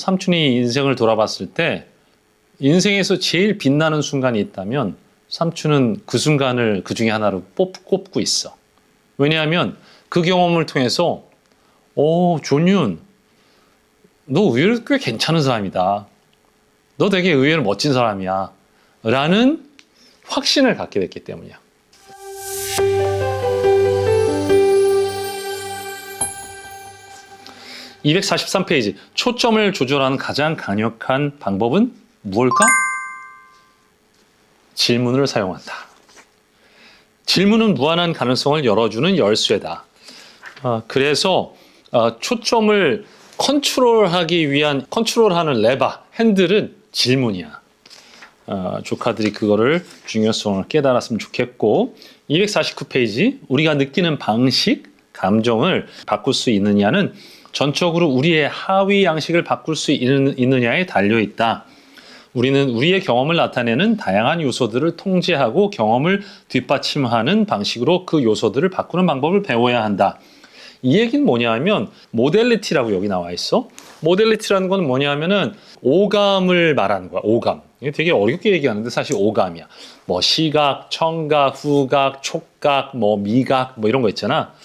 삼촌이 인생을 돌아봤을 때 인생에서 제일 빛나는 순간이 있다면 삼촌은 그 순간을 그 중에 하나로 꼽고 있어. 왜냐하면 그 경험을 통해서 존윤, 너 의외로 꽤 괜찮은 사람이다. 너 되게 의외로 멋진 사람이야. 라는 확신을 갖게 됐기 때문이야. (243페이지) 초점을 조절하는 가장 강력한 방법은 무엇일까? 질문을 사용한다. 질문은 무한한 가능성을 열어주는 열쇠다. 그래서 초점을 컨트롤하는 레버, 핸들은 질문이야. 조카들이 그거를 중요성을 깨달았으면 좋겠고, 249페이지 우리가 느끼는 방식, 감정을 바꿀 수 있느냐는 전적으로 우리의 하위 양식을 바꿀 수 있느냐에 달려있다. 우리는 우리의 경험을 나타내는 다양한 요소들을 통제하고 경험을 뒷받침하는 방식으로 그 요소들을 바꾸는 방법을 배워야 한다. 이 얘기는 뭐냐면 모델리티라고 여기 나와 있어. 모델리티라는 건 뭐냐면은 오감을 말하는 거야. 오감. 이게 되게 어렵게 얘기하는데 사실 오감이야. 뭐 시각, 청각, 후각, 촉각, 뭐 미각 뭐 이런 거 있잖아.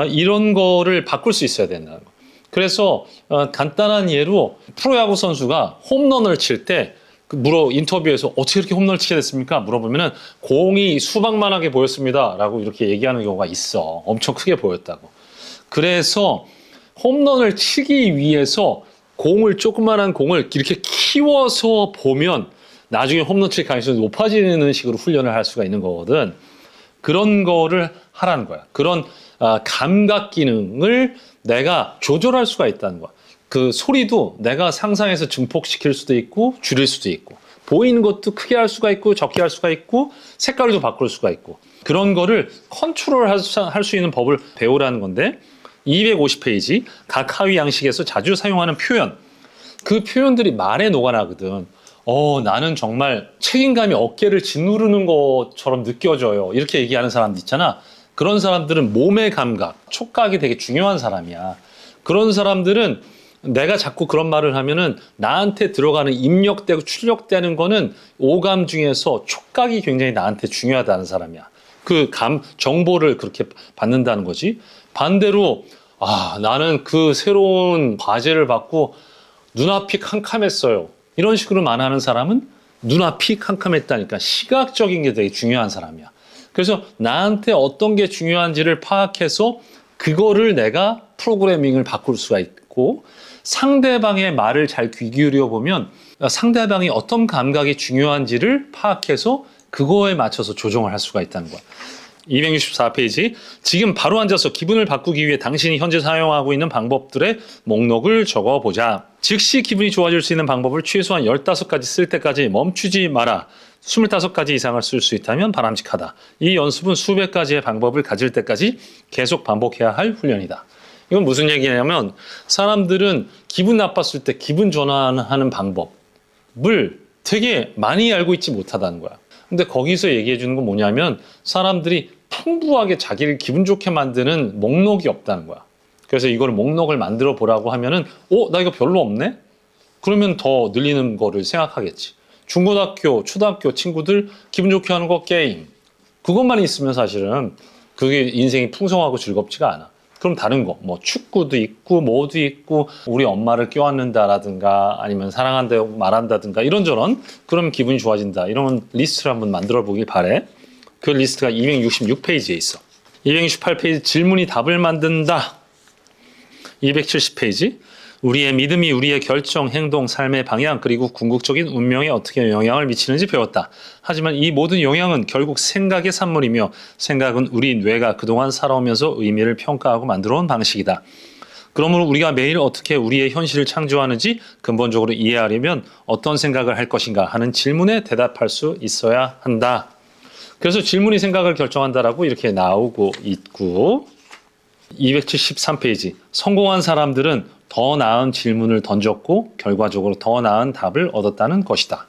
이런 거를 바꿀 수 있어야 된다는 거. 그래서 간단한 예로 프로야구 선수가 홈런을 칠 때 인터뷰에서 어떻게 이렇게 홈런을 치게 됐습니까? 물어보면은 공이 수박만하게 보였습니다. 라고 이렇게 얘기하는 경우가 있어. 엄청 크게 보였다고. 그래서 홈런을 치기 위해서 조그만한 공을 이렇게 키워서 보면 나중에 홈런 칠 가능성이 높아지는 식으로 훈련을 할 수가 있는 거거든. 그런 거를 하라는 거야. 그런 감각 기능을 내가 조절할 수가 있다는 거야. 그 소리도 내가 상상해서 증폭시킬 수도 있고 줄일 수도 있고, 보이는 것도 크게 할 수가 있고 적게 할 수가 있고, 색깔도 바꿀 수가 있고, 그런 거를 컨트롤할 수 있는 법을 배우라는 건데, 250페이지 각 하위 양식에서 자주 사용하는 표현, 그 표현들이 말에 녹아나거든. 나는 정말 책임감이 어깨를 짓누르는 것처럼 느껴져요. 이렇게 얘기하는 사람들 있잖아. 그런 사람들은 몸의 감각, 촉각이 되게 중요한 사람이야. 그런 사람들은 내가 자꾸 그런 말을 하면은 나한테 들어가는 입력되고 출력되는 거는 오감 중에서 촉각이 굉장히 나한테 중요하다는 사람이야. 정보를 그렇게 받는다는 거지. 반대로 나는 그 새로운 과제를 받고 눈앞이 캄캄했어요. 이런 식으로 말하는 사람은 눈앞이 캄캄했다니까 시각적인 게 되게 중요한 사람이야. 그래서 나한테 어떤 게 중요한지를 파악해서 그거를 내가 프로그래밍을 바꿀 수가 있고, 상대방의 말을 잘 귀 기울여 보면 상대방이 어떤 감각이 중요한지를 파악해서 그거에 맞춰서 조정을 할 수가 있다는 거야. 264페이지 지금 바로 앉아서 기분을 바꾸기 위해 당신이 현재 사용하고 있는 방법들의 목록을 적어보자. 즉시 기분이 좋아질 수 있는 방법을 최소한 15가지 쓸 때까지 멈추지 마라. 25가지 이상을 쓸 수 있다면 바람직하다. 이 연습은 수백 가지의 방법을 가질 때까지 계속 반복해야 할 훈련이다. 이건 무슨 얘기냐면 사람들은 기분 나빴을 때 기분 전환하는 방법을 되게 많이 알고 있지 못하다는 거야. 근데 거기서 얘기해 주는 건 뭐냐면 사람들이 풍부하게 자기를 기분 좋게 만드는 목록이 없다는 거야. 그래서 이걸 목록을 만들어 보라고 하면은 나 이거 별로 없네? 그러면 더 늘리는 거를 생각하겠지. 중고등학교, 초등학교 친구들 기분 좋게 하는 거 게임. 그것만 있으면 사실은 그게 인생이 풍성하고 즐겁지가 않아. 그럼 다른 거, 뭐 축구도 있고 뭐도 있고 우리 엄마를 껴안는다라든가 아니면 사랑한다고 말한다든가 이런저런, 그러면 기분이 좋아진다. 이런 리스트를 한번 만들어 보길 바래. 그 리스트가 266페이지에 있어. 268페이지 질문이 답을 만든다. 270페이지 우리의 믿음이 우리의 결정, 행동, 삶의 방향 그리고 궁극적인 운명에 어떻게 영향을 미치는지 배웠다. 하지만 이 모든 영향은 결국 생각의 산물이며 생각은 우리 뇌가 그동안 살아오면서 의미를 평가하고 만들어온 방식이다. 그러므로 우리가 매일 어떻게 우리의 현실을 창조하는지 근본적으로 이해하려면 어떤 생각을 할 것인가 하는 질문에 대답할 수 있어야 한다. 그래서 질문이 생각을 결정한다라고 이렇게 나오고 있고, 273페이지 성공한 사람들은 더 나은 질문을 던졌고 결과적으로 더 나은 답을 얻었다는 것이다.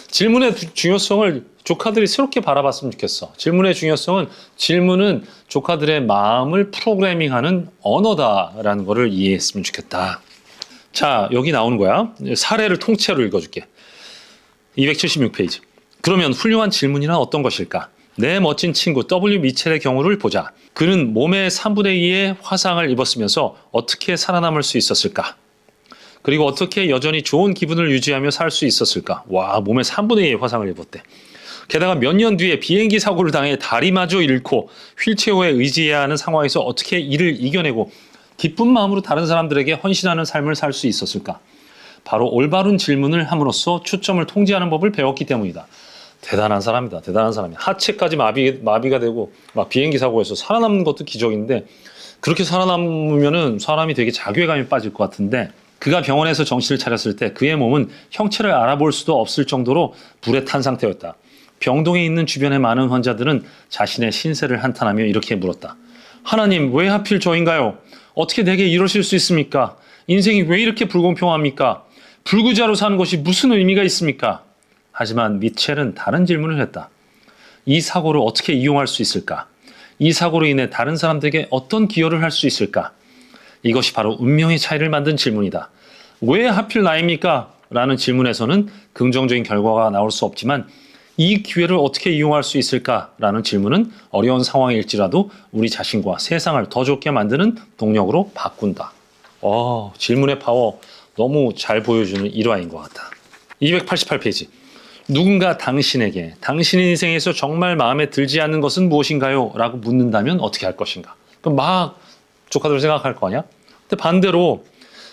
질문의 중요성을 조카들이 새롭게 바라봤으면 좋겠어. 질문의 중요성은 질문은 조카들의 마음을 프로그래밍하는 언어다라는 것을 이해했으면 좋겠다. 자, 여기 나오는 거야. 사례를 통째로 읽어줄게. 276페이지. 그러면 훌륭한 질문이란 어떤 것일까? 내 멋진 친구 W. 미첼의 경우를 보자. 그는 몸의 3분의 2의 화상을 입었으면서 어떻게 살아남을 수 있었을까? 그리고 어떻게 여전히 좋은 기분을 유지하며 살 수 있었을까? 와, 몸의 3분의 2의 화상을 입었대. 게다가 몇 년 뒤에 비행기 사고를 당해 다리마저 잃고 휠체어에 의지해야 하는 상황에서 어떻게 이를 이겨내고 기쁜 마음으로 다른 사람들에게 헌신하는 삶을 살 수 있었을까? 바로 올바른 질문을 함으로써 초점을 통제하는 법을 배웠기 때문이다. 대단한 사람이다. 대단한 사람이야. 하체까지 마비가 되고 막 비행기 사고에서 살아남는 것도 기적인데 그렇게 살아남으면은 사람이 되게 자괴감이 빠질 것 같은데 그가 병원에서 정신을 차렸을 때 그의 몸은 형체를 알아볼 수도 없을 정도로 불에 탄 상태였다. 병동에 있는 주변의 많은 환자들은 자신의 신세를 한탄하며 이렇게 물었다. 하나님, 왜 하필 저인가요? 어떻게 내게 이러실 수 있습니까? 인생이 왜 이렇게 불공평합니까? 불구자로 사는 것이 무슨 의미가 있습니까? 하지만 미첼은 다른 질문을 했다. 이 사고를 어떻게 이용할 수 있을까? 이 사고로 인해 다른 사람들에게 어떤 기여를 할 수 있을까? 이것이 바로 운명의 차이를 만든 질문이다. 왜 하필 나입니까? 라는 질문에서는 긍정적인 결과가 나올 수 없지만 이 기회를 어떻게 이용할 수 있을까? 라는 질문은 어려운 상황일지라도 우리 자신과 세상을 더 좋게 만드는 동력으로 바꾼다. 질문의 파워 너무 잘 보여주는 일화인 것 같다. 288페이지. 누군가 당신에게 당신 인생에서 정말 마음에 들지 않는 것은 무엇인가요? 라고 묻는다면 어떻게 할 것인가? 그럼 막 조카들 생각할 거 아니야? 근데 반대로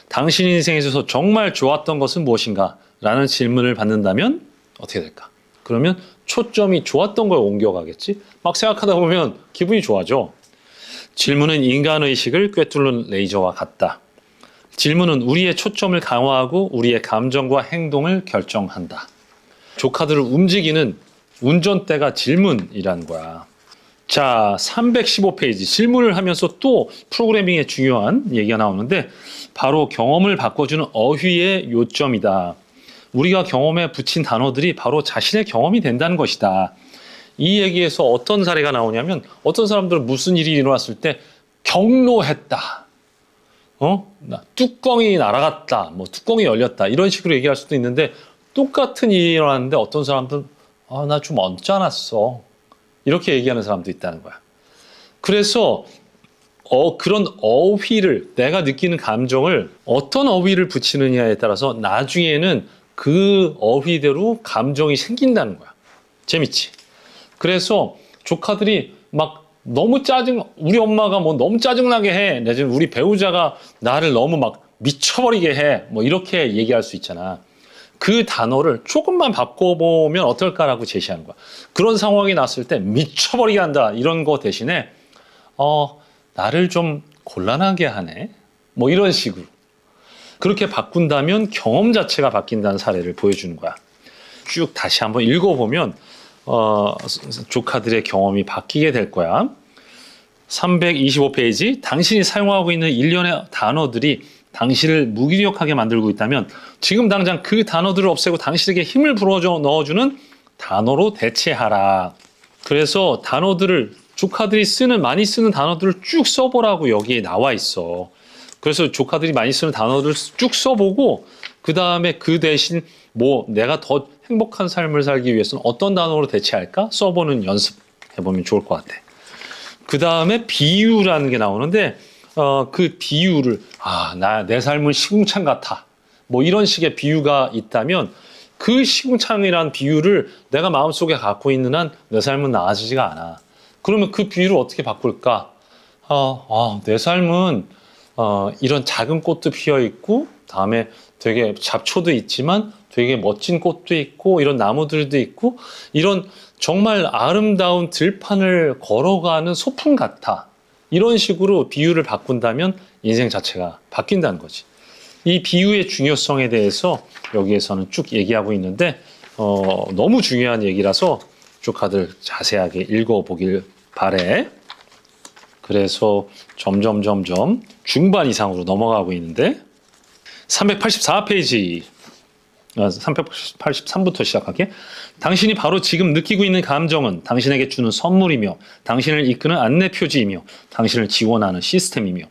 당신 인생에서 정말 좋았던 것은 무엇인가? 라는 질문을 받는다면 어떻게 될까? 그러면 초점이 좋았던 거에 옮겨가겠지? 막 생각하다 보면 기분이 좋아져. 질문은 인간의식을 꿰뚫는 레이저와 같다. 질문은 우리의 초점을 강화하고 우리의 감정과 행동을 결정한다. 조카들을 움직이는 운전대가 질문이라는 거야. 자, 315페이지. 질문을 하면서 또 프로그래밍의 중요한 얘기가 나오는데 바로 경험을 바꿔주는 어휘의 요점이다. 우리가 경험에 붙인 단어들이 바로 자신의 경험이 된다는 것이다. 이 얘기에서 어떤 사례가 나오냐면 어떤 사람들은 무슨 일이 일어났을 때 경로했다. 뚜껑이 날아갔다. 뭐 뚜껑이 열렸다. 이런 식으로 얘기할 수도 있는데 똑같은 일이 일어났는데 어떤 사람들은 나 좀 언짢았어. 이렇게 얘기하는 사람도 있다는 거야. 그래서 그런 어휘를 내가 느끼는 감정을 어떤 어휘를 붙이느냐에 따라서 나중에는 그 어휘대로 감정이 생긴다는 거야. 재밌지? 그래서 조카들이 막 너무 우리 엄마가 뭐 너무 짜증나게 해. 내지는 우리 배우자가 나를 너무 막 미쳐버리게 해. 뭐 이렇게 얘기할 수 있잖아. 그 단어를 조금만 바꿔보면 어떨까라고 제시하는 거야. 그런 상황이 났을 때 미쳐버리게 한다. 이런 거 대신에 나를 좀 곤란하게 하네. 뭐 이런 식으로. 그렇게 바꾼다면 경험 자체가 바뀐다는 사례를 보여주는 거야. 쭉 다시 한번 읽어보면 조카들의 경험이 바뀌게 될 거야. 325페이지. 당신이 사용하고 있는 일련의 단어들이 당신을 무기력하게 만들고 있다면 지금 당장 그 단어들을 없애고 당신에게 힘을 넣어주는 단어로 대체하라. 그래서 단어들을 조카들이 많이 쓰는 단어들을 쭉 써보라고 여기에 나와 있어. 그래서 조카들이 많이 쓰는 단어들을 쭉 써보고 그 다음에 그 대신 내가 더 행복한 삶을 살기 위해서는 어떤 단어로 대체할까? 써보는 연습해보면 좋을 것 같아. 그 다음에 비유라는 게 나오는데 그 비유를 내 삶은 시궁창 같아. 뭐 이런 식의 비유가 있다면 그 시궁창이란 비유를 내가 마음속에 갖고 있는 한 내 삶은 나아지지가 않아. 그러면 그 비유를 어떻게 바꿀까? 내 삶은 이런 작은 꽃도 피어 있고 다음에 되게 잡초도 있지만 되게 멋진 꽃도 있고 이런 나무들도 있고 이런 정말 아름다운 들판을 걸어가는 소풍 같아. 이런 식으로 비유를 바꾼다면 인생 자체가 바뀐다는 거지. 이 비유의 중요성에 대해서 여기에서는 쭉 얘기하고 있는데 너무 중요한 얘기라서 조카들 자세하게 읽어보길 바래. 그래서 점점 중반 이상으로 넘어가고 있는데 384페이지 383부터 시작할게. 당신이 바로 지금 느끼고 있는 감정은 당신에게 주는 선물이며 당신을 이끄는 안내 표지이며 당신을 지원하는 시스템이며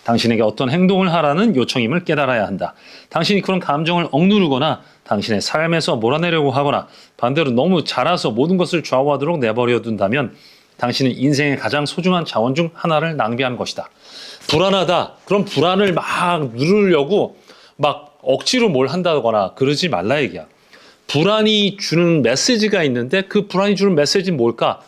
당신에게 어떤 행동을 하라는 요청임을 깨달아야 한다. 당신이 그런 감정을 억누르거나 당신의 삶에서 몰아내려고 하거나 반대로 너무 자라서 모든 것을 좌우하도록 내버려 둔다면 당신은 인생의 가장 소중한 자원 중 하나를 낭비한 것이다. 불안하다. 그럼 불안을 막 누르려고 막 억지로 뭘 한다거나 그러지 말라 얘기야. 불안이 주는 메시지가 있는데 그 불안이 주는 메시지는 뭘까?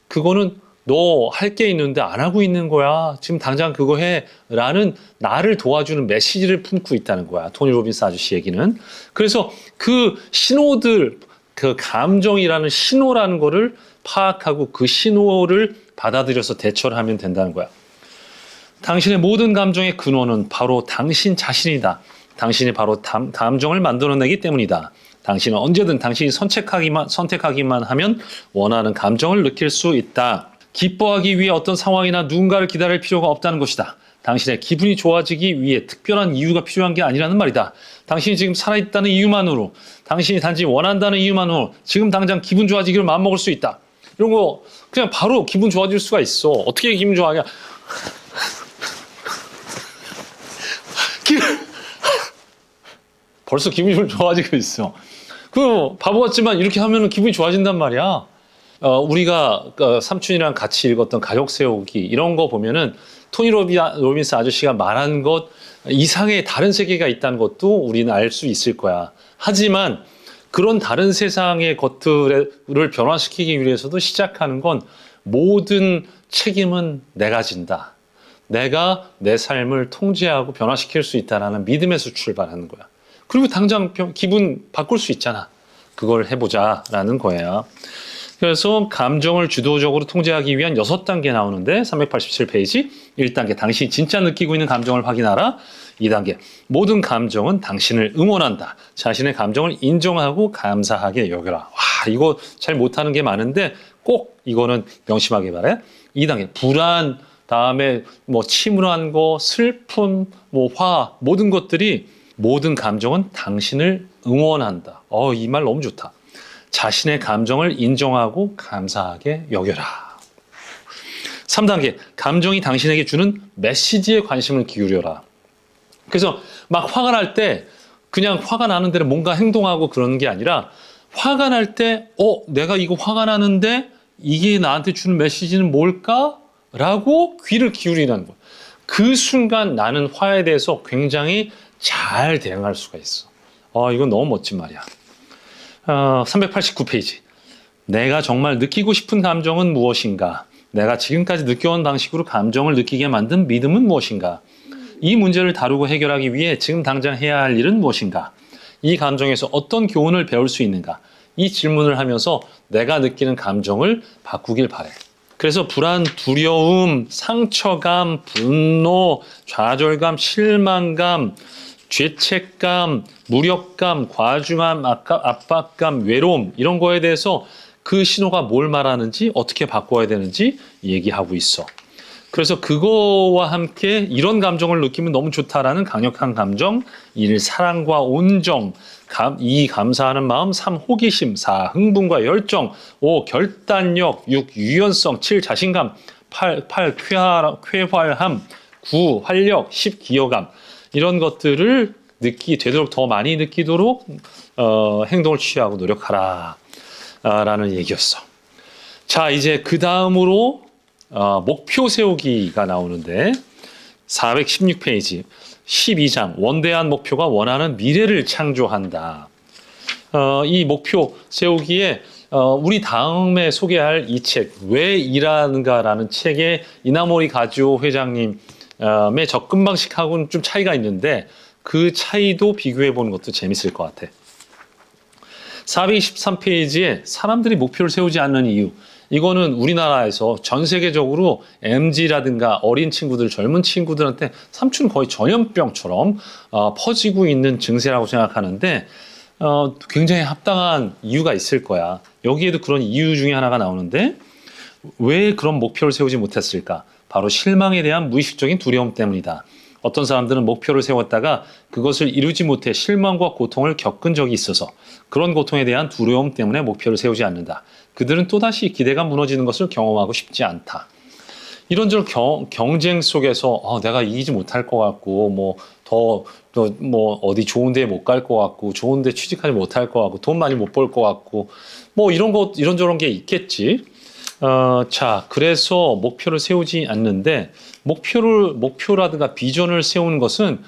그거는 너 할 게 있는데 안 하고 있는 거야. 지금 당장 그거 해. 라는 나를 도와주는 메시지를 품고 있다는 거야. 토니 로빈스 아저씨 얘기는. 그래서 그 신호들, 그 감정이라는 신호라는 거를 파악하고 그 신호를 받아들여서 대처를 하면 된다는 거야. 당신의 모든 감정의 근원은 바로 당신 자신이다. 당신이 바로 감정을 만들어내기 때문이다. 당신은 언제든 당신이 선택하기만 하면 원하는 감정을 느낄 수 있다. 기뻐하기 위해 어떤 상황이나 누군가를 기다릴 필요가 없다는 것이다. 당신의 기분이 좋아지기 위해 특별한 이유가 필요한 게 아니라는 말이다. 당신이 지금 살아있다는 이유만으로, 당신이 단지 원한다는 이유만으로 지금 당장 기분 좋아지기를 마음먹을 수 있다. 이런 거 그냥 바로 기분 좋아질 수가 있어. 어떻게 기분 좋아하냐. 벌써 기분이 좀 좋아지고 있어. 그 바보 같지만 이렇게 하면 기분이 좋아진단 말이야. 우리가 삼촌이랑 같이 읽었던 가족 세우기 이런 거 보면은 토니 로빈스 아저씨가 말한 것 이상의 다른 세계가 있다는 것도 우리는 알 수 있을 거야. 하지만 그런 다른 세상의 것들을 변화시키기 위해서도 시작하는 건 모든 책임은 내가 진다. 내가 내 삶을 통제하고 변화시킬 수 있다는 믿음에서 출발하는 거야. 그리고 당장 기분 바꿀 수 있잖아. 그걸 해보자라는 거예요. 그래서 감정을 주도적으로 통제하기 위한 6단계 나오는데 387페이지 1단계 당신이 진짜 느끼고 있는 감정을 확인하라. 2단계 모든 감정은 당신을 응원한다. 자신의 감정을 인정하고 감사하게 여겨라. 와, 이거 잘 못하는 게 많은데 꼭 이거는 명심하게 바래. 2단계 불안, 다음에 뭐 침울한 거, 슬픔, 뭐 화, 모든 것들이 모든 감정은 당신을 응원한다. 이 말 너무 좋다. 자신의 감정을 인정하고 감사하게 여겨라. 3단계, 감정이 당신에게 주는 메시지에 관심을 기울여라. 그래서 막 화가 날 때 그냥 화가 나는 대로 뭔가 행동하고 그러는 게 아니라 화가 날 때 내가 이거 화가 나는데 이게 나한테 주는 메시지는 뭘까? 라고 귀를 기울이는 거야. 그 순간 나는 화에 대해서 굉장히 잘 대응할 수가 있어. 이건 너무 멋진 말이야. 389페이지. 내가 정말 느끼고 싶은 감정은 무엇인가? 내가 지금까지 느껴온 방식으로 감정을 느끼게 만든 믿음은 무엇인가? 이 문제를 다루고 해결하기 위해 지금 당장 해야 할 일은 무엇인가? 이 감정에서 어떤 교훈을 배울 수 있는가? 이 질문을 하면서 내가 느끼는 감정을 바꾸길 바래. 그래서 불안, 두려움, 상처감, 분노, 좌절감, 실망감, 죄책감, 무력감, 과중함, 압박감, 외로움 이런 거에 대해서 그 신호가 뭘 말하는지 어떻게 바꿔야 되는지 얘기하고 있어. 그래서 그거와 함께 이런 감정을 느끼면 너무 좋다라는 강력한 감정 1. 사랑과 온정 2. 감사하는 마음 3. 호기심 4. 흥분과 열정 5. 결단력 6. 유연성 7. 자신감 8. 쾌활함 9. 활력 10. 기여감 이런 것들을 되도록 더 많이 느끼도록 행동을 취하고 노력하라 라는 얘기였어. 자, 이제 그 다음으로 목표 세우기가 나오는데 416페이지 12장 원대한 목표가 원하는 미래를 창조한다. 이 목표 세우기에 우리 다음에 소개할 이 책 왜 일하는가라는 책에 이나모리 가즈오 회장님의 접근 방식하고는 좀 차이가 있는데 그 차이도 비교해 보는 것도 재밌을 것 같아. 423페이지에 사람들이 목표를 세우지 않는 이유. 이거는 우리나라에서 전 세계적으로 MZ라든가 어린 친구들, 젊은 친구들한테 삼촌 거의 전염병처럼 퍼지고 있는 증세라고 생각하는데 굉장히 합당한 이유가 있을 거야. 여기에도 그런 이유 중에 하나가 나오는데 왜 그런 목표를 세우지 못했을까? 바로 실망에 대한 무의식적인 두려움 때문이다. 어떤 사람들은 목표를 세웠다가 그것을 이루지 못해 실망과 고통을 겪은 적이 있어서 그런 고통에 대한 두려움 때문에 목표를 세우지 않는다. 그들은 또다시 기대가 무너지는 것을 경험하고 싶지 않다. 이런저런 경쟁 속에서 내가 이기지 못할 것 같고 뭐 어디 좋은 데에 못 갈 것 같고 좋은 데 취직하지 못할 것 같고 돈 많이 못 벌 것 같고 뭐 이런저런 게 있겠지. 자, 그래서 목표를 세우지 않는데 목표라든가 비전을 세우는 것은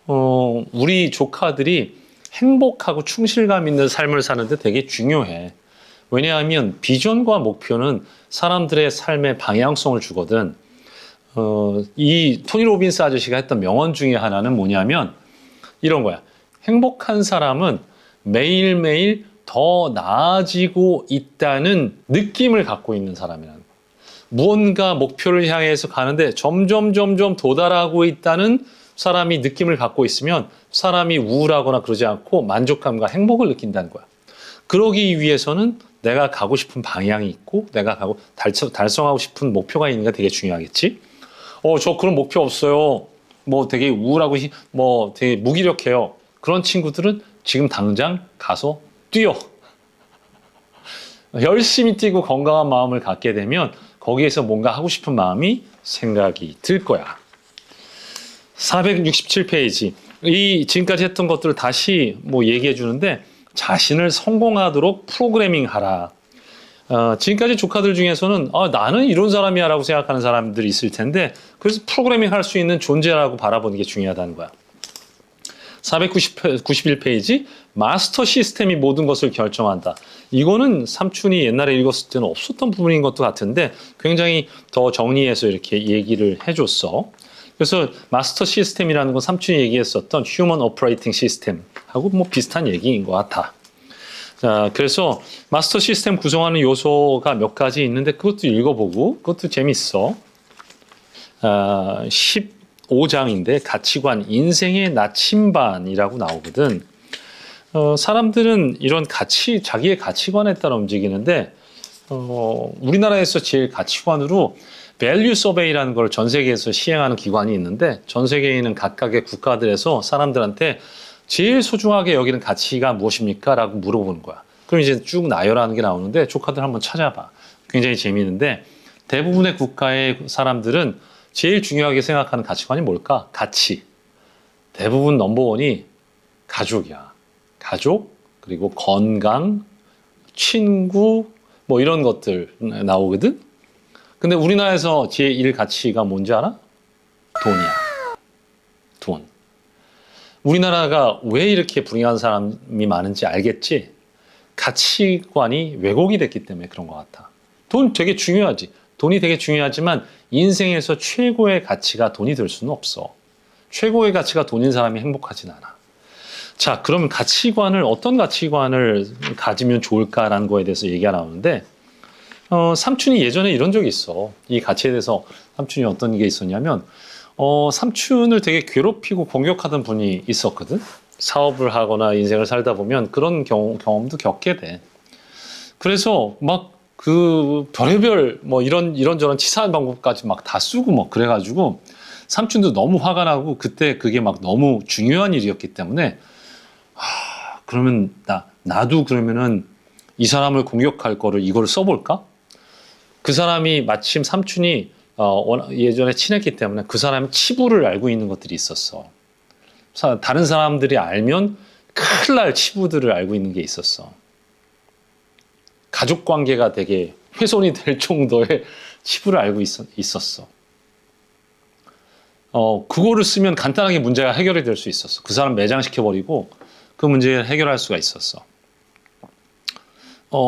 우리 조카들이 행복하고 충실감 있는 삶을 사는데 되게 중요해. 왜냐하면 비전과 목표는 사람들의 삶의 방향성을 주거든. 이 토니 로빈스 아저씨가 했던 명언 중에 하나는 뭐냐면 이런 거야. 행복한 사람은 매일매일 더 나아지고 있다는 느낌을 갖고 있는 사람이라는 거야. 무언가 목표를 향해서 가는데 점점 도달하고 있다는 사람이 느낌을 갖고 있으면 사람이 우울하거나 그러지 않고 만족감과 행복을 느낀다는 거야. 그러기 위해서는 내가 가고 싶은 방향이 있고 내가 달성하고 싶은 목표가 있는 게 되게 중요하겠지. 저 그런 목표 없어요. 뭐 되게 우울하고 뭐 되게 무기력해요. 그런 친구들은 지금 당장 가서 뛰어. 열심히 뛰고 건강한 마음을 갖게 되면 거기에서 뭔가 하고 싶은 마음이 생각이 들 거야. 467페이지. 이 지금까지 했던 것들을 다시 뭐 얘기해 주는데 자신을 성공하도록 프로그래밍 하라. 지금까지 조카들 중에서는 나는 이런 사람이야 라고 생각하는 사람들이 있을 텐데 그래서 프로그래밍 할 수 있는 존재라고 바라보는 게 중요하다는 거야. 491페이지 마스터 시스템이 모든 것을 결정한다. 이거는 삼촌이 옛날에 읽었을 때는 없었던 부분인 것도 같은데 굉장히 더 정리해서 이렇게 얘기를 해줬어. 그래서 마스터 시스템이라는 건 삼촌이 얘기했었던 휴먼 오퍼레이팅 시스템하고 뭐 비슷한 얘기인 것 같아. 자, 그래서 마스터 시스템 구성하는 요소가 몇 가지 있는데 그것도 읽어보고 그것도 재밌어. 15장인데 가치관, 인생의 나침반이라고 나오거든. 사람들은 이런 자기의 가치관에 따라 움직이는데 우리나라에서 제일 가치관으로 밸류 서베이라는 걸 전 세계에서 시행하는 기관이 있는데 전 세계에 있는 각각의 국가들에서 사람들한테 제일 소중하게 여기는 가치가 무엇입니까? 라고 물어보는 거야. 그럼 이제 쭉 나열하는 게 나오는데 조카들 한번 찾아봐. 굉장히 재미있는데 대부분의 국가의 사람들은 제일 중요하게 생각하는 가치관이 뭘까? 가치. 대부분 넘버원이 가족이야. 가족, 그리고 건강, 친구, 뭐 이런 것들 나오거든? 근데 우리나라에서 제1 가치가 뭔지 알아? 돈이야. 돈. 우리나라가 왜 이렇게 불행한 사람이 많은지 알겠지? 가치관이 왜곡이 됐기 때문에 그런 것 같아. 돈 되게 중요하지. 돈이 되게 중요하지만 인생에서 최고의 가치가 돈이 될 수는 없어. 최고의 가치가 돈인 사람이 행복하진 않아. 자, 그러면 어떤 가치관을 가지면 좋을까라는 거에 대해서 얘기가 나오는데 삼촌이 예전에 이런 적이 있어. 이 가치에 대해서 삼촌이 어떤 게 있었냐면 삼촌을 되게 괴롭히고 공격하던 분이 있었거든. 사업을 하거나 인생을 살다 보면 그런 경험도 겪게 돼. 그래서 막 그 별의별 뭐 이런저런 치사한 방법까지 막 다 쓰고 뭐 그래가지고 삼촌도 너무 화가 나고 그때 그게 막 너무 중요한 일이었기 때문에 그러면 나도 그러면은 이 사람을 공격할 거를 이걸 써볼까? 그 사람이 마침 삼촌이 예전에 친했기 때문에 그 사람이 치부를 알고 있는 것들이 있었어. 다른 사람들이 알면 큰일 날 치부들을 알고 있는 게 있었어. 가족 관계가 되게 훼손이 될 정도의 치부를 알고 있었어. 그거를 쓰면 간단하게 문제가 해결이 될 수 있었어. 그 사람 매장시켜버리고 그 문제를 해결할 수가 있었어.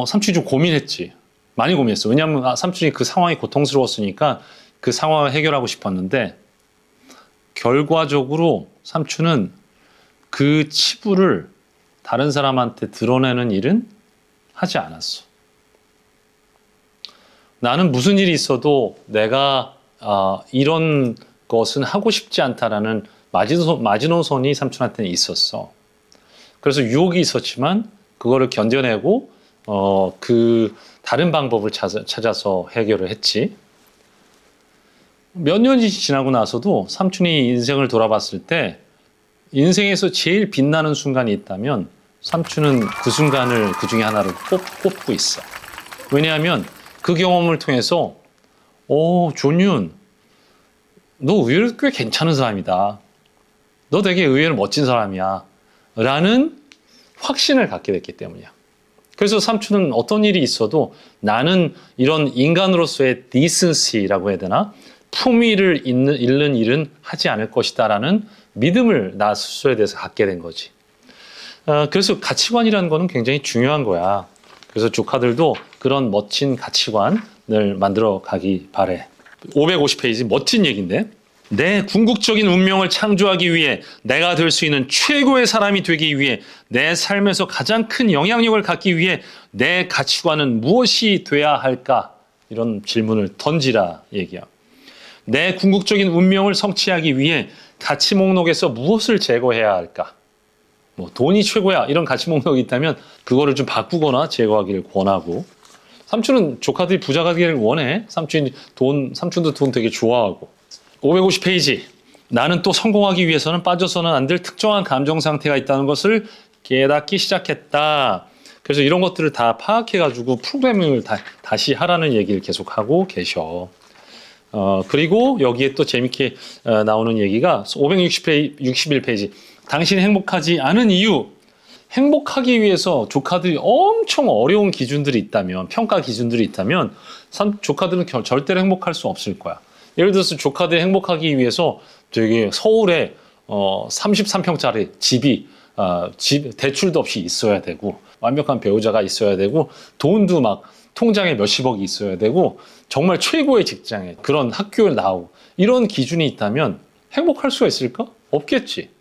삼촌이 좀 고민했지. 많이 고민했어. 왜냐하면 삼촌이 그 상황이 고통스러웠으니까 그 상황을 해결하고 싶었는데 결과적으로 삼촌은 그 치부를 다른 사람한테 드러내는 일은 하지 않았어. 나는 무슨 일이 있어도 내가 이런 것은 하고 싶지 않다라는 마지노선이 삼촌한테는 있었어. 그래서 유혹이 있었지만 그거를 견뎌내고 그 다른 방법을 찾아서 해결을 했지. 몇 년이 지나고 나서도 삼촌이 인생을 돌아봤을 때 인생에서 제일 빛나는 순간이 있다면 삼촌은 그 순간을 그 중에 하나를 꼽고 있어. 왜냐하면 그 경험을 통해서 존윤, 너 의외로 꽤 괜찮은 사람이다. 너 되게 의외로 멋진 사람이야. 라는 확신을 갖게 됐기 때문이야. 그래서 삼촌은 어떤 일이 있어도 나는 이런 인간으로서의 decency라고 해야 되나? 품위를 잃는 일은 하지 않을 것이다 라는 믿음을 나 스스로에 대해서 갖게 된 거지. 그래서 가치관이라는 거는 굉장히 중요한 거야. 그래서 조카들도 그런 멋진 가치관을 만들어 가기 바래. 550페이지 멋진 얘기인데, 내 궁극적인 운명을 창조하기 위해 내가 될 수 있는 최고의 사람이 되기 위해 내 삶에서 가장 큰 영향력을 갖기 위해 내 가치관은 무엇이 돼야 할까? 이런 질문을 던지라 얘기야. 내 궁극적인 운명을 성취하기 위해 가치 목록에서 무엇을 제거해야 할까? 뭐 돈이 최고야 이런 가치 목록이 있다면 그거를 좀 바꾸거나 제거하기를 권하고, 삼촌은 조카들이 부자가 되기를 원해. 삼촌도 돈 되게 좋아하고. 550페이지. 나는 또 성공하기 위해서는 빠져서는 안 될 특정한 감정 상태가 있다는 것을 깨닫기 시작했다. 그래서 이런 것들을 다 파악해가지고 프로그래밍을 다시 하라는 얘기를 계속하고 계셔. 그리고 여기에 또 재밌게 나오는 얘기가 561페이지. 당신이 행복하지 않은 이유. 행복하기 위해서 조카들이 엄청 어려운 기준들이 있다면, 평가 기준들이 있다면 조카들은 절대로 행복할 수 없을 거야. 예를 들어서 조카들이 행복하기 위해서 되게 서울에 33평짜리 집이 대출도 없이 있어야 되고, 완벽한 배우자가 있어야 되고, 돈도 막 통장에 몇십억이 있어야 되고, 정말 최고의 직장에 그런 학교에 나오고, 이런 기준이 있다면 행복할 수가 있을까? 없겠지.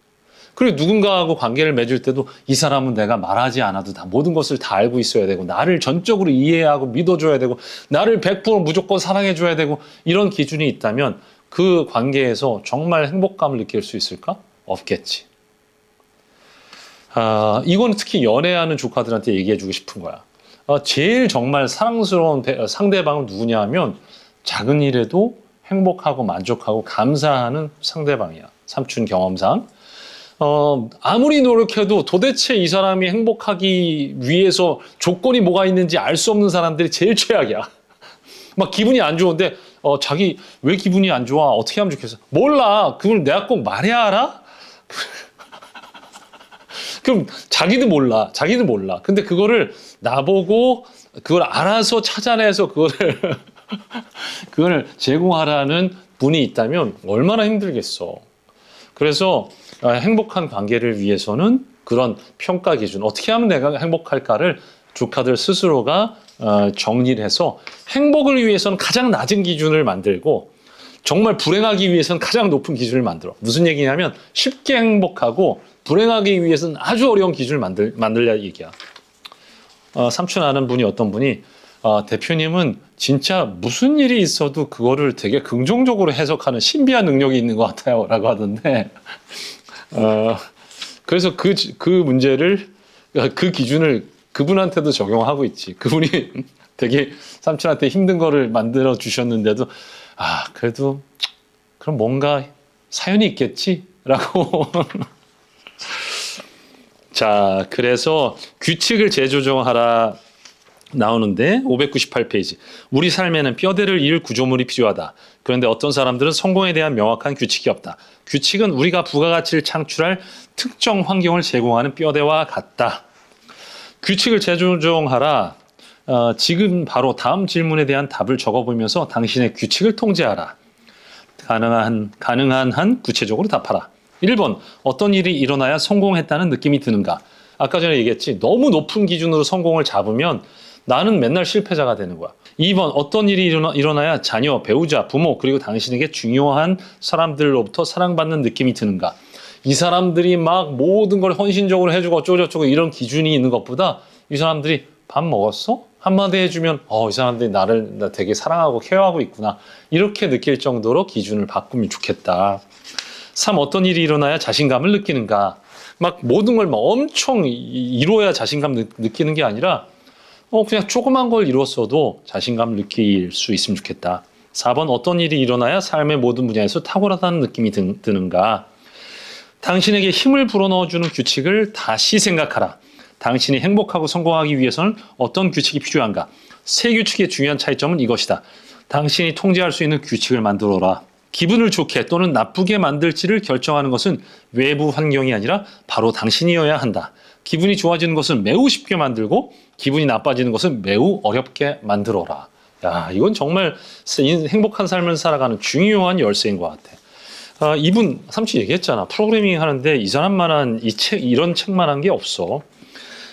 그리고 누군가하고 관계를 맺을 때도 이 사람은 내가 말하지 않아도 다 모든 것을 다 알고 있어야 되고, 나를 전적으로 이해하고 믿어줘야 되고, 나를 100% 무조건 사랑해줘야 되고, 이런 기준이 있다면 그 관계에서 정말 행복감을 느낄 수 있을까? 없겠지. 이건 특히 연애하는 조카들한테 얘기해주고 싶은 거야. 제일 정말 사랑스러운 상대방은 누구냐 하면 작은 일에도 행복하고 만족하고 감사하는 상대방이야. 삼촌 경험상. 아무리 노력해도 도대체 이 사람이 행복하기 위해서 조건이 뭐가 있는지 알 수 없는 사람들이 제일 최악이야. 막 기분이 안 좋은데, 자기 왜 기분이 안 좋아? 어떻게 하면 좋겠어? 몰라. 그걸 내가 꼭 말해야 알아? 그럼 자기도 몰라. 근데 그거를 나보고 그걸 알아서 찾아내서 그거를 제공하라는 분이 있다면 얼마나 힘들겠어. 그래서 행복한 관계를 위해서는 그런 평가 기준, 어떻게 하면 내가 행복할까를 조카들 스스로가 정리를 해서, 행복을 위해서는 가장 낮은 기준을 만들고 정말 불행하기 위해서는 가장 높은 기준을 만들어. 무슨 얘기냐면 쉽게 행복하고 불행하기 위해서는 아주 어려운 기준을 만들려 얘기야. 삼촌 아는 분이 어떤 분이 대표님은 진짜 무슨 일이 있어도 그거를 되게 긍정적으로 해석하는 신비한 능력이 있는 것 같아요 라고 하던데, 그래서 그 문제를, 그 기준을 그분한테도 적용하고 있지. 그분이 되게 삼촌한테 힘든 거를 만들어 주셨는데도, 그래도 그럼 뭔가 사연이 있겠지? 라고. 자, 그래서 규칙을 재조정하라 나오는데 598페이지. 우리 삶에는 뼈대를 이을 구조물이 필요하다. 그런데 어떤 사람들은 성공에 대한 명확한 규칙이 없다. 규칙은 우리가 부가가치를 창출할 특정 환경을 제공하는 뼈대와 같다. 규칙을 재조정하라. 지금 바로 다음 질문에 대한 답을 적어보면서 당신의 규칙을 통제하라. 가능한 한 구체적으로 답하라. 1번, 어떤 일이 일어나야 성공했다는 느낌이 드는가? 아까 전에 얘기했지. 너무 높은 기준으로 성공을 잡으면 나는 맨날 실패자가 되는 거야. 2번, 어떤 일이 일어나야 자녀, 배우자, 부모, 그리고 당신에게 중요한 사람들로부터 사랑받는 느낌이 드는가? 이 사람들이 막 모든 걸 헌신적으로 해주고 어쩌고저쩌고 이런 기준이 있는 것보다, 이 사람들이 밥 먹었어? 한마디 해주면 이 사람들이 나 되게 사랑하고 케어하고 있구나, 이렇게 느낄 정도로 기준을 바꾸면 좋겠다. 3. 어떤 일이 일어나야 자신감을 느끼는가? 막 모든 걸 막 엄청 이루어야 자신감 느끼는 게 아니라 그냥 조그만 걸 이뤘어도 자신감을 느낄 수 있으면 좋겠다. 4번, 어떤 일이 일어나야 삶의 모든 분야에서 탁월하다는 느낌이 드는가? 당신에게 힘을 불어넣어주는 규칙을 다시 생각하라. 당신이 행복하고 성공하기 위해서는 어떤 규칙이 필요한가? 세 규칙의 중요한 차이점은 이것이다. 당신이 통제할 수 있는 규칙을 만들어라. 기분을 좋게 또는 나쁘게 만들지를 결정하는 것은 외부 환경이 아니라 바로 당신이어야 한다. 기분이 좋아지는 것은 매우 쉽게 만들고 기분이 나빠지는 것은 매우 어렵게 만들어라. 야, 이건 정말 행복한 삶을 살아가는 중요한 열쇠인 것 같아. 이분 삼촌 얘기했잖아. 프로그래밍 하는데 이 사람만한 이런 책만한 게 없어.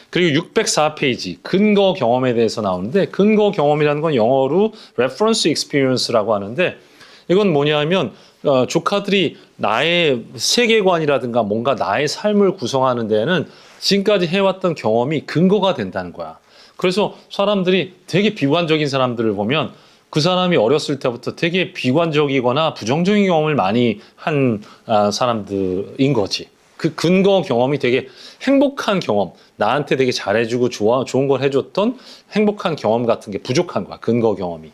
그리고 604페이지 근거 경험에 대해서 나오는데 근거 경험이라는 건 영어로 reference experience라고 하는데 이건 뭐냐면 조카들이 나의 세계관이라든가 뭔가 나의 삶을 구성하는 데에는 지금까지 해왔던 경험이 근거가 된다는 거야. 그래서 사람들이 되게 비관적인 사람들을 보면 그 사람이 어렸을 때부터 되게 비관적이거나 부정적인 경험을 많이 한 사람들인 거지. 그 근거 경험이 되게 행복한 경험, 나한테 되게 잘해주고 좋은 걸 해줬던 행복한 경험 같은 게 부족한 거야, 근거 경험이.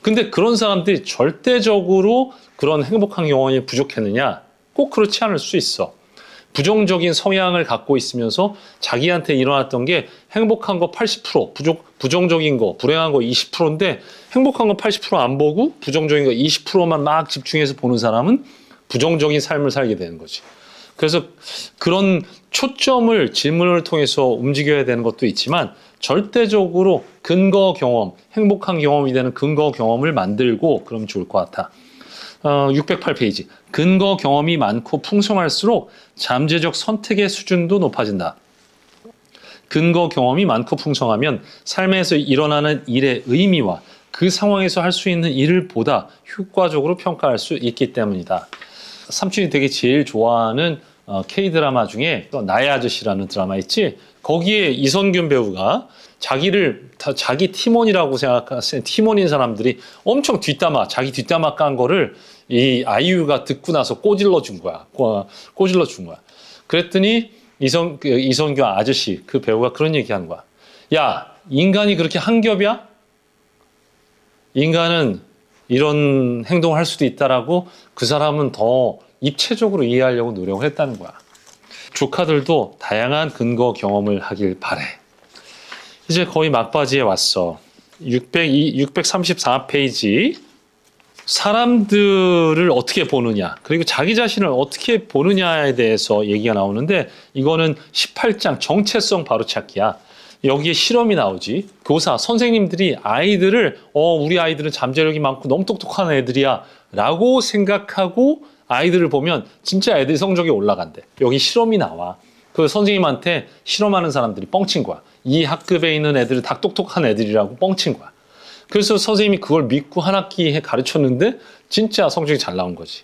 근데 그런 사람들이 절대적으로 그런 행복한 경험이 부족했느냐? 꼭 그렇지 않을 수 있어. 부정적인 성향을 갖고 있으면서 자기한테 일어났던 게 행복한 거 80%, 부정적인 거, 불행한 거 20%인데 행복한 거 80%안 보고 부정적인 거 20%만 막 집중해서 보는 사람은 부정적인 삶을 살게 되는 거지. 그래서 그런 초점을 질문을 통해서 움직여야 되는 것도 있지만 절대적으로 근거 경험, 행복한 경험이 되는 근거 경험을 만들고 그러면 좋을 것 같아. 608페이지. 근거 경험이 많고 풍성할수록 잠재적 선택의 수준도 높아진다. 근거 경험이 많고 풍성하면 삶에서 일어나는 일의 의미와 그 상황에서 할 수 있는 일을 보다 효과적으로 평가할 수 있기 때문이다. 삼촌이 되게 제일 좋아하는 K-드라마 중에 또 나의 아저씨라는 드라마 있지? 거기에 이선균 배우가 자기 팀원이라고 생각하는 팀원인 사람들이 엄청 자기 뒷담화 깐 거를 이 아이유가 듣고 나서 꼬질러 준 거야. 그랬더니 이선균 아저씨, 그 배우가 그런 얘기 하는 거야. 야, 인간이 그렇게 한겹이야? 인간은 이런 행동을 할 수도 있다라고 그 사람은 더 입체적으로 이해하려고 노력을 했다는 거야. 조카들도 다양한 근거 경험을 하길 바래. 이제 거의 막바지에 왔어. 634페이지. 사람들을 어떻게 보느냐, 그리고 자기 자신을 어떻게 보느냐에 대해서 얘기가 나오는데 이거는 18장 정체성 바로찾기야. 여기에 실험이 나오지. 교사, 선생님들이 아이들을 우리 아이들은 잠재력이 많고 너무 똑똑한 애들이야 라고 생각하고 아이들을 보면 진짜 애들 성적이 올라간대. 여기 실험이 나와. 그 선생님한테 실험하는 사람들이 뻥친 거야. 이 학급에 있는 애들은 다 똑똑한 애들이라고 뻥친 거야. 그래서 선생님이 그걸 믿고 한 학기에 가르쳤는데 진짜 성적이 잘 나온 거지.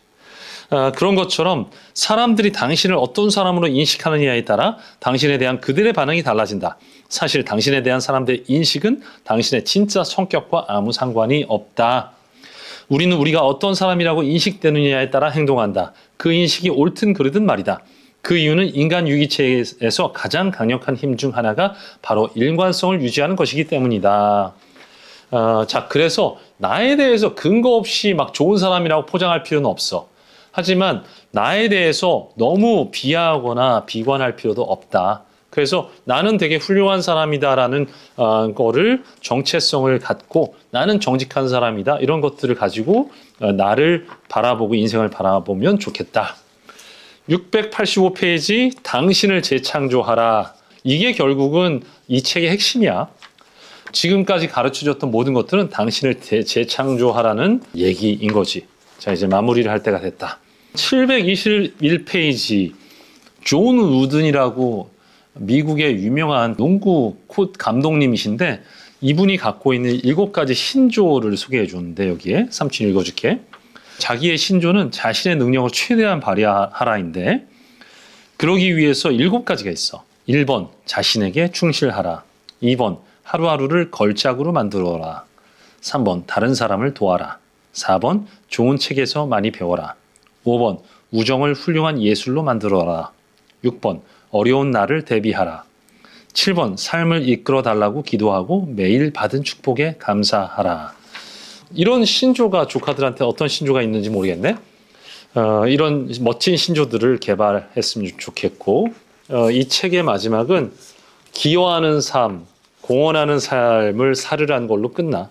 그런 것처럼 사람들이 당신을 어떤 사람으로 인식하느냐에 따라 당신에 대한 그들의 반응이 달라진다. 사실 당신에 대한 사람들의 인식은 당신의 진짜 성격과 아무 상관이 없다. 우리는 우리가 어떤 사람이라고 인식되느냐에 따라 행동한다. 그 인식이 옳든 그르든 말이다. 그 이유는 인간 유기체에서 가장 강력한 힘 중 하나가 바로 일관성을 유지하는 것이기 때문이다. 자, 그래서 나에 대해서 근거 없이 막 좋은 사람이라고 포장할 필요는 없어. 하지만 나에 대해서 너무 비하하거나 비관할 필요도 없다. 그래서 나는 되게 훌륭한 사람이다라는 거를 정체성을 갖고 나는 정직한 사람이다. 이런 것들을 가지고 나를 바라보고 인생을 바라보면 좋겠다. 685페이지 당신을 재창조하라. 이게 결국은 이 책의 핵심이야. 지금까지 가르쳐줬던 모든 것들은 당신을 재창조하라는 얘기인 거지. 자, 이제 마무리를 할 때가 됐다. 721페이지 존 우든이라고 미국의 유명한 농구 감독님이신데 이분이 갖고 있는 7가지 신조를 소개해 줬는데 여기에 삼촌 읽어줄게. 자기의 신조는 자신의 능력을 최대한 발휘하라인데 그러기 위해서 7가지가 있어. 1번 자신에게 충실하라. 2번 하루하루를 걸작으로 만들어라. 3번 다른 사람을 도와라. 4번 좋은 책에서 많이 배워라. 5번 우정을 훌륭한 예술로 만들어라. 6번 어려운 날을 대비하라. 7번 삶을 이끌어 달라고 기도하고 매일 받은 축복에 감사하라. 이런 신조가 조카들한테 어떤 신조가 있는지 모르겠네. 이런 멋진 신조들을 개발했으면 좋겠고 이 책의 마지막은 기여하는 삶, 공헌하는 삶을 살으라는 걸로 끝나.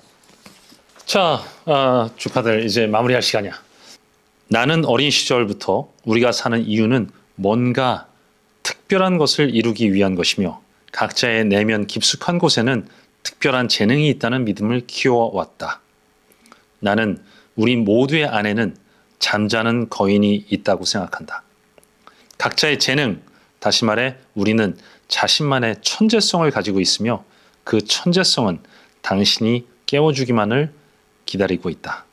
자, 조카들 이제 마무리할 시간이야. 나는 어린 시절부터 우리가 사는 이유는 뭔가 특별한 것을 이루기 위한 것이며 각자의 내면 깊숙한 곳에는 특별한 재능이 있다는 믿음을 키워왔다. 나는 우리 모두의 안에는 잠자는 거인이 있다고 생각한다. 각자의 재능, 다시 말해 우리는 자신만의 천재성을 가지고 있으며 그 천재성은 당신이 깨워주기만을 기다리고 있다.